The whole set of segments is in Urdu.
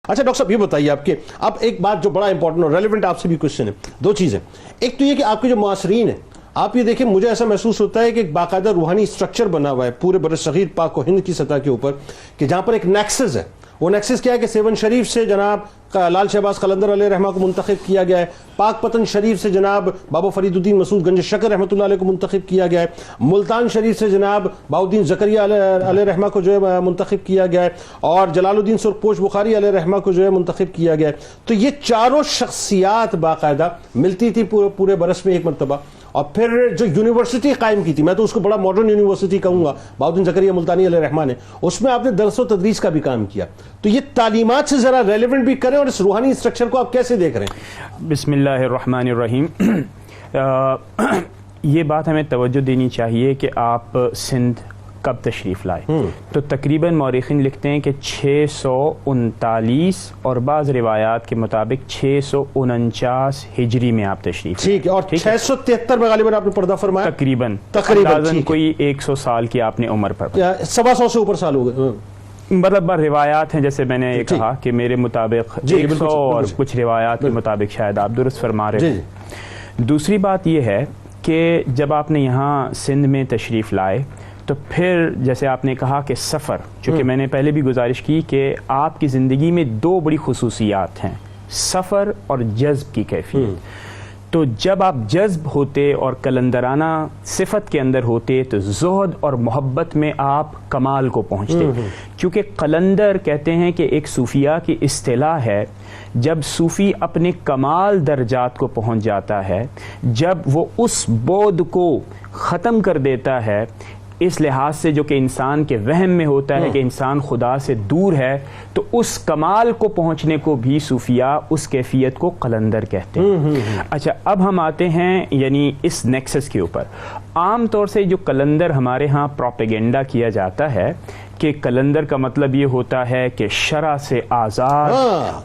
اچھا ڈاکٹر صاحب یہ بتائیے آپ کے اب ایک بات جو بڑا امپورٹنٹ اور ریلیونٹ آپ سے بھی کوشچن ہے، دو چیزیں، ایک تو یہ کہ آپ کے جو معاصرین ہیں، آپ یہ دیکھیں مجھے ایسا محسوس ہوتا ہے کہ ایک باقاعدہ روحانی اسٹرکچر بنا ہوا ہے پورے برصغیر پاک و ہند کی سطح کے اوپر کہ جہاں پر ایک نیکسس ہے. وہ نیکسس کیا ہے کہ سیون شریف سے جناب لال شہباز قلندر علیہ رحمہ کو منتخب کیا گیا ہے، پاک پتن شریف سے جناب بابا فرید الدین مسعود گنج شکر رحمۃ اللہ علیہ کو منتخب کیا گیا ہے، ملتان شریف سے جناب بہاؤالدین زکریا علیہ رحمہ کو جو ہے منتخب کیا گیا ہے، اور جلال الدین سرخپوش بخاری علیہ رحمہ کو جو ہے منتخب کیا گیا ہے. تو یہ چاروں شخصیات باقاعدہ ملتی تھی پورے برس میں ایک مرتبہ، اور پھر جو یونیورسٹی قائم کی تھی، میں تو اس کو بڑا ماڈرن یونیورسٹی کہوں گا، بہاؤالدین زکریا ملتانی علیہ رحمہ نے، اس میں آپ نے درس و تدریس کا بھی کام کیا. تو یہ تعلیمات سے ذرا ریلیونٹ بھی کریں اور اس روحانی اسٹرکچر کو آپ کیسے دیکھ رہے ہیں؟ بسم اللہ الرحمن الرحیم. یہ بات ہمیں توجہ دینی چاہیے کہ آپ سندھ کب تشریف لائے. تو تقریباً مورخین لکھتے ہیں کہ 639 اور بعض روایات کے مطابق 649 ہجری میں آپ تشریف لائے. ٹھیک ہے، اور 673 میں غالباً آپ نے پردہ فرمایا. تقریباً کوئی 100 سال کی آپ نے عمر پر 125 سے اوپر سال ہو گئے. مطلب روایات ہیں، جیسے میں نے یہ کہا کہ میرے مطابق 100 اور کچھ روایات کے مطابق شاید آپ درست فرما رہے ہیں. دوسری بات یہ ہے کہ جب آپ نے یہاں سندھ میں تشریف لائے تو پھر جیسے آپ نے کہا کہ سفر، چونکہ میں نے پہلے بھی گزارش کی کہ آپ کی زندگی میں دو بڑی خصوصیات ہیں، سفر اور جذب کی کیفیت. تو جب آپ جذب ہوتے اور قلندرانہ صفت کے اندر ہوتے تو زہد اور محبت میں آپ کمال کو پہنچتے. کیونکہ قلندر کہتے ہیں کہ ایک صوفیہ کی اصطلاح ہے، جب صوفی اپنے کمال درجات کو پہنچ جاتا ہے، جب وہ اس بعد کو ختم کر دیتا ہے، اس لحاظ سے جو کہ انسان کے وہم میں ہوتا ہے کہ انسان خدا سے دور ہے، تو اس کمال کو پہنچنے کو بھی صوفیہ اس کیفیت کو قلندر کہتے ہیں. اچھا، اب ہم آتے ہیں یعنی اس نیکسس کے اوپر. عام طور سے جو قلندر ہمارے ہاں پروپیگنڈا کیا جاتا ہے کہ قلندر کا مطلب یہ ہوتا ہے کہ شرع سے آزاد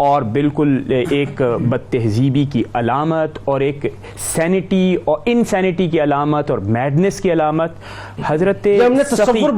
اور بالکل ایک بد تہذیبی کی علامت اور ایک سینٹی اور انسینٹی کی علامت اور میڈنس کی علامت. حضرت ہم نے تصور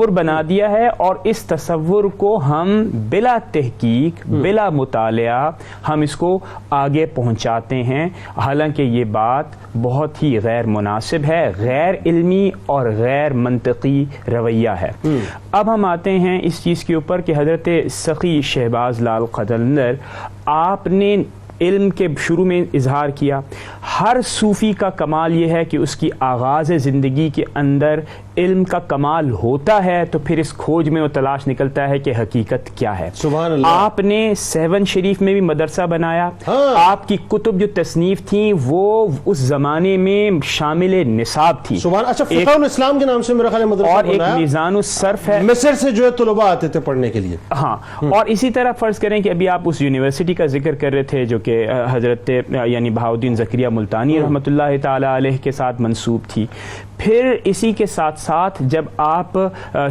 بنا دیا ہے، اور اس تصور کو ہم بلا تحقیق بلا مطالعہ ہم اس کو آگے پہنچاتے ہیں، حالانکہ یہ بات بہت ہی غیر مناسب ہے، غیر علمی اور غیر منطقی رویہ ہے. اب ہم آتے ہیں اس چیز کے اوپر کہ حضرت سخی شہباز لال قلندر، آپ نے علم کے شروع میں اظہار کیا. ہر صوفی کا کمال یہ ہے کہ اس کی آغاز زندگی کے اندر علم کا کمال ہوتا ہے، تو پھر اس کھوج میں وہ تلاش نکلتا ہے کہ حقیقت کیا ہے. سبحان اللہ. آپ نے سیون شریف میں بھی مدرسہ بنایا. آپ کی کتب جو تصنیف تھیں وہ اس زمانے میں شامل نصاب تھی. سبحان. اچھا، فقہ الاسلام کے نام سے میرا خیال ہے مدرسہ اور بنایا، ایک میزان الصرف ہے، مصر سے جو ہے طلباء آتے تھے پڑھنے کے لیے. ہاں. اور اسی طرح فرض کریں کہ ابھی آپ اس یونیورسٹی کا ذکر کر رہے تھے جو کہ حضرت یعنی بہاؤالدین زکریا ملتانی رحمۃ اللہ تعالی علیہ کے ساتھ منسوب تھی. پھر اسی کے ساتھ ساتھ جب آپ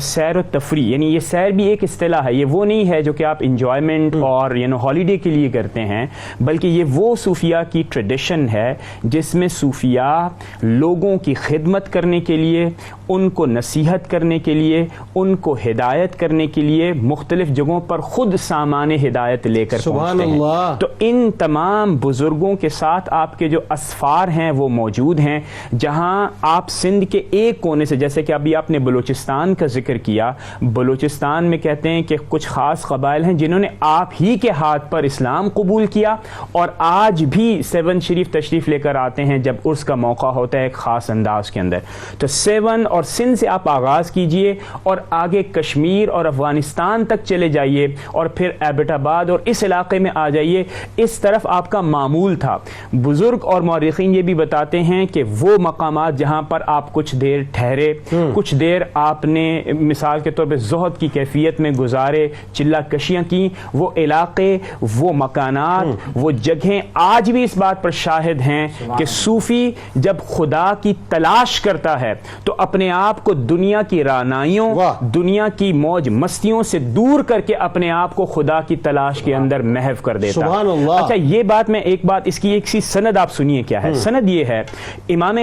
سیر و تفریح، یعنی یہ سیر بھی ایک اصطلاح ہے، یہ وہ نہیں ہے جو کہ آپ انجوائمنٹ اور ہالیڈے کے لیے کرتے ہیں، بلکہ یہ وہ صوفیہ کی ٹریڈیشن ہے جس میں صوفیہ لوگوں کی خدمت کرنے کے لیے، ان کو نصیحت کرنے کے لیے، ان کو ہدایت کرنے کے لیے مختلف جگہوں پر خود سامان ہدایت لے کر پہنچتے ہیں. تو ان تمام بزرگوں کے ساتھ آپ کے جو اسفار ہیں وہ موجود ہیں، جہاں آپ سندھ کے ایک کونے سے، جیسے کہ ابھی آپ نے بلوچستان کا ذکر کیا، بلوچستان میں کہتے ہیں کہ کچھ خاص قبائل ہیں جنہوں نے آپ ہی کے ہاتھ پر اسلام قبول کیا، اور آج بھی سیون شریف تشریف لے کر آتے ہیں جب عرس کا موقع ہوتا ہے ایک خاص انداز کے اندر. تو سیون اور سندھ سے آپ آغاز کیجئے اور آگے کشمیر اور افغانستان تک چلے جائیے، اور پھر ایبٹ آباد اور اس علاقے میں آ جائیے. اس طرف آپ کا معمول تھا. بزرگ اور مورخین یہ بھی بتاتے ہیں کہ وہ مقامات جہاں پر آپ کچھ دیر ٹھہرے، کچھ دیر آپ نے مثال کے طور پہ زہد کی کیفیت میں گزارے، چلہ کشیاں کی، وہ علاقے، وہ مکانات، وہ جگہیں آج بھی اس بات پر شاہد ہیں کہ صوفی جب خدا کی تلاش کرتا ہے تو اپنے آپ کو دنیا کی رعنائیوں، دنیا کی موج مستیوں سے دور کر کے اپنے آپ کو خدا کی تلاش کے اندر محو کر دیتا. سبحان اللہ. اچھا، یہ بات میں ایک بات اس کی ایک سی سند آپ سنیے کیا ہے. سند یہ ہے، امام